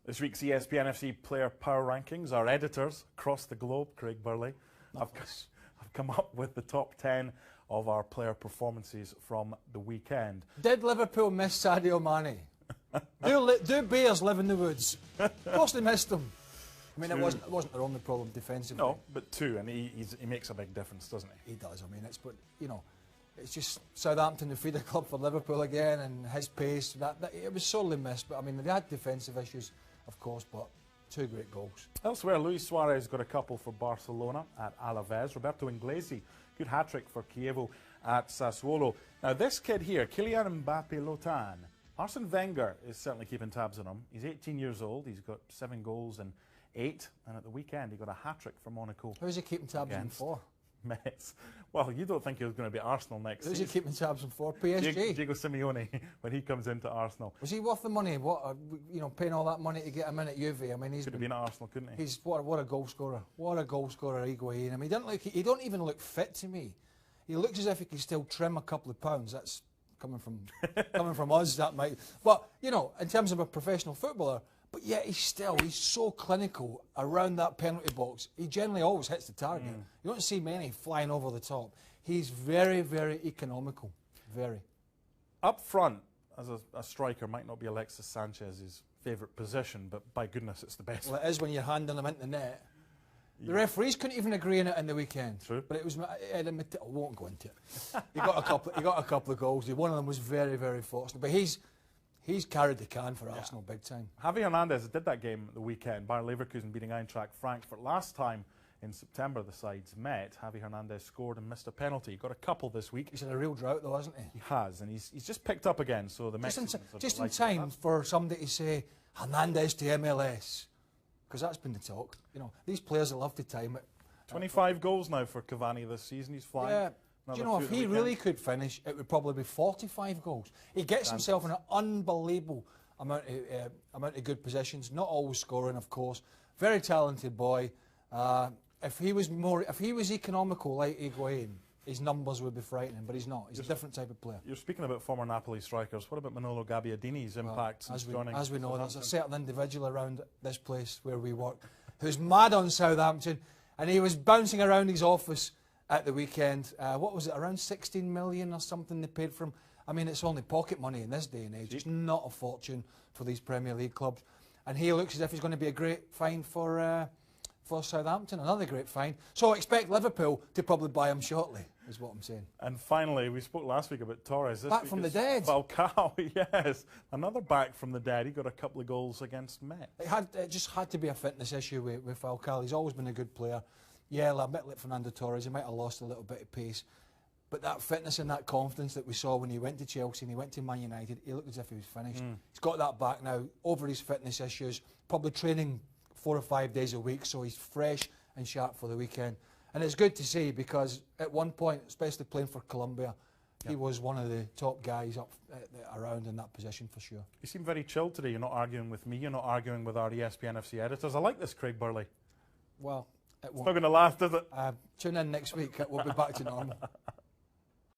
This week's ESPN FC Player Power Rankings, our editors across the globe, Craig Burley, have come up with the top 10 of our player performances from the weekend. Did Liverpool miss Sadio Mane? do Bears live in the woods? Of course they missed him. I mean, it wasn't their only problem defensively. No, but two, and he makes a big difference, doesn't he? He does. I mean, it's just Southampton, the feeder club for Liverpool again, and his pace. It was sorely missed. But I mean, they had defensive issues, of course, but two great goals. Elsewhere, Luis Suarez got a couple for Barcelona at Alaves. Roberto Inglesi, good hat-trick for Chievo at Sassuolo. Now, this kid here, Kylian Mbappe-Lotan, Arsene Wenger is certainly keeping tabs on him. He's 18 years old. He's got 7 goals and 8, and at the weekend he got a hat-trick for Monaco. Who's he keeping tabs on for? Metz. Well, you don't think he was going to be Arsenal next season. Who's he keeping tabs on for? PSG? Diego Simeone, when he comes into Arsenal. Was he worth the money? What, paying all that money to get him in at Juve? I mean, he's could have been at Arsenal, couldn't he? He's what a goal scorer! What a goal scorer, Higuain. I mean, he don't even look fit to me. He looks as if he could still trim a couple of pounds. That's coming from us. That might, but in terms of a professional footballer. But yet he's so clinical around that penalty box. He generally always hits the target. You don't see many flying over the top. He's very, very economical. Very. Up front, as a striker, might not be Alexis Sanchez's favourite position, but by goodness, it's the best. Well, it is when you're handing him into the net. The referees couldn't even agree on it in the weekend. True. But it was. I won't go into it. He got a couple of goals. One of them was very, very fortunate. But He's carried the can for Arsenal big time. Javi Hernandez did that game at the weekend. Bayer Leverkusen beating Eintracht Frankfurt. Last time in September the sides met, Javi Hernandez scored and missed a penalty. He got a couple this week. He's in a real drought though, hasn't he? He has, and he's just picked up again. So the just in time for somebody to say Hernandez to MLS, because that's been the talk. These players will love to time it. 25 goals now for Cavani this season. He's flying. Yeah. Do you know, if he really could finish, it would probably be 45 goals. He gets himself in an unbelievable amount of good positions, not always scoring, of course. Very talented boy. If he was economical like Higuain, his numbers would be frightening, but he's not. He's a different type of player. You're speaking about former Napoli strikers. What about Manolo Gabbiadini's impact since joining? As we know, there's a certain individual around this place where we work who's mad on Southampton, and he was bouncing around his office at the weekend. What was it, around 16 million or something they paid for him? I mean, it's only pocket money in this day and age. It's not a fortune for these Premier League clubs. And he looks as if he's going to be a great find for Southampton, another great find. So I expect Liverpool to probably buy him shortly, is what I'm saying. And finally, we spoke last week about Torres. This back from the dead. Falcao, yes. Another back from the dead. He got a couple of goals against Met. It just had to be a fitness issue with Falcao. He's always been a good player. Yeah, a bit like Fernando Torres, he might have lost a little bit of pace. But that fitness and that confidence that we saw when he went to Chelsea and he went to Man United, he looked as if he was finished. He's got that back now, over his fitness issues, probably training 4 or 5 days a week, so he's fresh and sharp for the weekend. And it's good to see, because at one point, especially playing for Colombia, he was one of the top guys up around in that position for sure. You seem very chilled today. You're not arguing with me, you're not arguing with our ESPN FC editors. I like this, Craig Burley. Well, it's not going to last, is it? Tune in next week. We'll be back to normal.